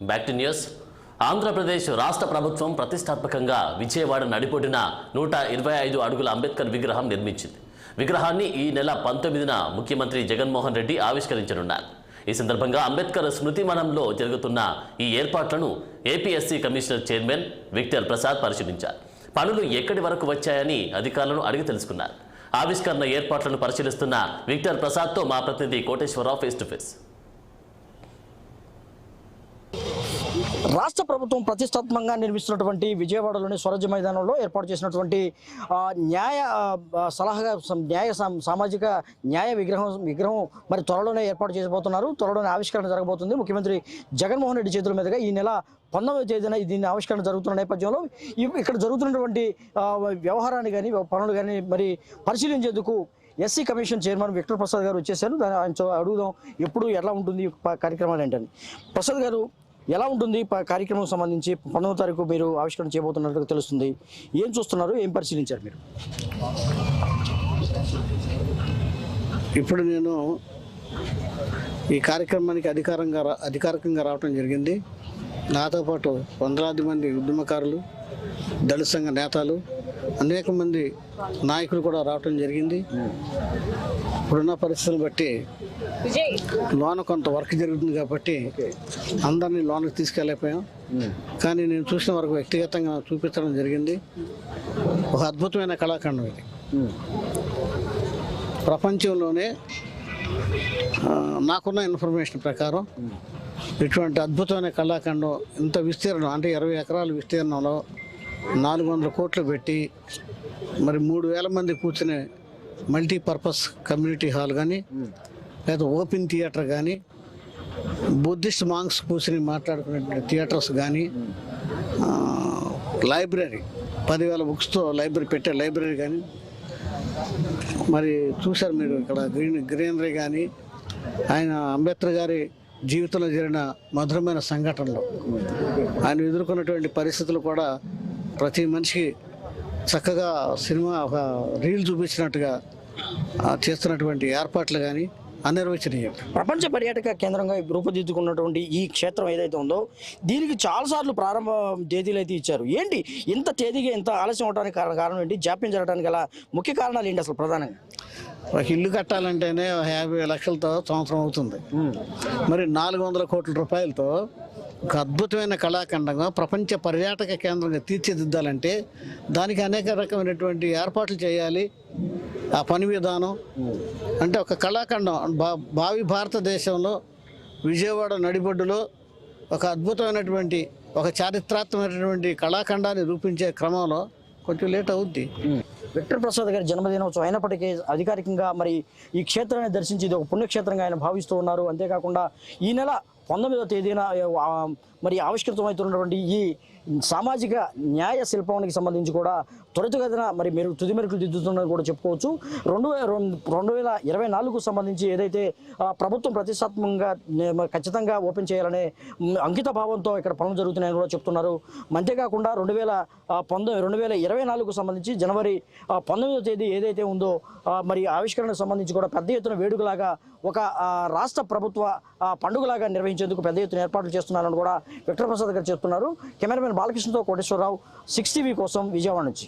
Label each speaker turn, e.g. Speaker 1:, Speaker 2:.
Speaker 1: Back to news. Andhra Pradesh రాష్ట్ర ప్రభుత్వం ప్రతిష్టాత్మకంగా విజయవాడ నడిపొడిన 125 అడుగుల అంబేద్కర్ విగ్రహం నిర్మించింది. విగ్రహాన్ని ఈ నెల 19న ముఖ్యమంత్రి జగన్మోహన్ రెడ్డి ఆవిష్కరించనున్నారు. ఈ సందర్భంగా అంబేద్కర్ స్మృతివనంలో జరుగుతున్న ఈ ఏర్పాట్లను APSC commissioner chairman Victor Prasad పరిశీలించారు. పనులు ఎక్కడి వరకు వచ్చాయని అధికారులను అడిగి తెలుసుకున్నారు. ఆవిష్కరణ ఏర్పాట్లను పరిశీలిస్తున్న విక్టర్ ప్రసాద్తో మా ప్రతినిధి కోటేశ్వరరావు ఫేస్ టు ఫేస్.
Speaker 2: రాష్ట్ర ప్రభుత్వం ప్రతిష్టాత్మకంగా నిర్మిస్తున్నటువంటి విజయవాడలోని స్వరాజ్య మైదానంలో ఏర్పాటు చేసినటువంటి సామాజిక న్యాయ విగ్రహం మరి త్వరలోనే ఏర్పాటు చేయబోతున్నారు. త్వరలోనే ఆవిష్కరణ జరగబోతుంది. ముఖ్యమంత్రి జగన్మోహన్ రెడ్డి చేతుల మీదుగా ఈ నెల 19వ తేదీన దీన్ని ఆవిష్కరణ జరుగుతున్న నేపథ్యంలో ఇక్కడ జరుగుతున్నటువంటి వ్యవహారాన్ని కానీ పనులు కానీ మరి పరిశీలించేందుకు SC commission chairman Victor Prasad గారు వచ్చేసారు. ఆయన అడుగుదాం ఎప్పుడు ఎలా ఉంటుంది కార్యక్రమాలు ఏంటని. ప్రసాద్ గారు, ఎలా ఉంటుంది కార్యక్రమం సంబంధించి 19వ తారీఖు మీరు ఆవిష్కరణ చేయబోతున్నట్టు తెలుస్తుంది. ఏం చూస్తున్నారు, ఏం పరిశీలించారు మీరు?
Speaker 3: ఇప్పుడు నేను ఈ కార్యక్రమానికి అధికారికంగా రావటం జరిగింది. నాతో పాటు వందలాది మంది ఉద్యమకారులు, దళిత సంఘ నేతలు, అనేక మంది నాయకులు కూడా రావటం జరిగింది. ఇప్పుడున్న పరిస్థితులను బట్టి లోన కొంత వర్క్ జరుగుతుంది కాబట్టి అందరినీ లోనకి తీసుకెళ్ళిపోయాం. కానీ నేను చూసిన వరకు వ్యక్తిగతంగా చూపించడం జరిగింది. ఒక అద్భుతమైన కళాఖండం ఇది. ప్రపంచంలోనే నాకున్న ఇన్ఫర్మేషన్ ప్రకారం ఇటువంటి అద్భుతమైన కళాఖండం ఇంత విస్తీర్ణం, అంటే 20 ఎకరాల విస్తీర్ణంలో 400 కోట్లు పెట్టి మరి 3000 మంది కూర్చునే మల్టీపర్పస్ కమ్యూనిటీ హాల్ కానీ, లేదా ఓపెన్ థియేటర్ కానీ, బుద్ధిస్ట్ మాంగ్స్ కూర్చుని మాట్లాడుకునే థియేటర్స్ కానీ, లైబ్రరీ 10,000 బుక్స్తో పెట్టే లైబ్రరీ కానీ, మరి చూశారు మీరు ఇక్కడ గ్రీనరీ కానీ, ఆయన అంబేద్కర్ గారి జీవితంలో జరిగిన మధురమైన సంఘటనలు, ఆయన ఎదుర్కొన్నటువంటి పరిస్థితులు కూడా ప్రతి మనిషికి చక్కగా సినిమా ఒక రీల్ చూపించినట్టుగా చేస్తున్నటువంటి ఏర్పాట్లు కానీ అనిర్వచనీయం.
Speaker 2: ప్రపంచ పర్యాటక కేంద్రంగా రూపుదిద్దుకున్నటువంటి ఈ క్షేత్రం ఏదైతే ఉందో దీనికి చాలాసార్లు ప్రారంభ తేదీలు అయితే ఇచ్చారు. ఏంటి ఇంత తేదీగా ఇంత ఆలస్యం అవడానికి కారణం ఏంటి? జాప్యం జరగడానికి గల ముఖ్య కారణాలు ఏంటి అసలు ప్రధానంగా?
Speaker 3: ఒక ఇల్లు కట్టాలంటేనే 50 లక్షలతో సంవత్సరం అవుతుంది. మరి 400 కోట్ల రూపాయలతో ఒక అద్భుతమైన కళాఖండంగా ప్రపంచ పర్యాటక కేంద్రంగా తీర్చిదిద్దాలంటే దానికి అనేక రకమైనటువంటి ఏర్పాట్లు చేయాలి. ఆ పని విధానం అంటే ఒక కళాఖండం భావి భారతదేశంలో విజయవాడ నడిబొడ్డులో ఒక అద్భుతమైనటువంటి ఒక చారిత్రాత్మకమైనటువంటి కళాఖండాన్ని రూపించే క్రమంలో కొంచెం లేట్ అవుద్ది.
Speaker 2: విక్టర్ ప్రసాద్ గారి జన్మదినోత్సవం అయినప్పటికీ అధికారికంగా మరి ఈ క్షేత్రాన్ని దర్శించి ఇది ఒక పుణ్యక్షేత్రంగా ఆయన భావిస్తూ ఉన్నారు. అంతేకాకుండా ఈ నెల 19వ తేదీన మరి ఆవిష్కృతమవుతున్నటువంటి ఈ సామాజిక న్యాయ శిల్పానికి సంబంధించి కూడా త్వరితగతిన మరి మీరు తుది మెరుగులు దిద్దుతున్నది కూడా చెప్పుకోవచ్చు. 2024కు సంబంధించి ఏదైతే ప్రభుత్వం ప్రతిష్టాత్మకంగా ఖచ్చితంగా ఓపెన్ చేయాలనే అంకిత భావంతో ఇక్కడ పనులు జరుగుతున్నాయని కూడా చెప్తున్నారు. అంతేకాకుండా 2024కు సంబంధించి జనవరి 19వ తేదీ ఏదైతే ఉందో మరి ఆవిష్కరణకు సంబంధించి కూడా పెద్ద ఎత్తున వేడుకలాగా ఒక రాష్ట్ర ప్రభుత్వ పండుగలాగా నిర్వహించేందుకు పెద్ద ఎత్తున ఏర్పాట్లు చేస్తున్నారని కూడా విక్టర్ ప్రసాద్ గారు చెప్తున్నారు. కెమెరామెన్ బాలకృష్ణతో కోటేశ్వరరావు, 6 టీవీ కోసం విజయవాడ నుంచి.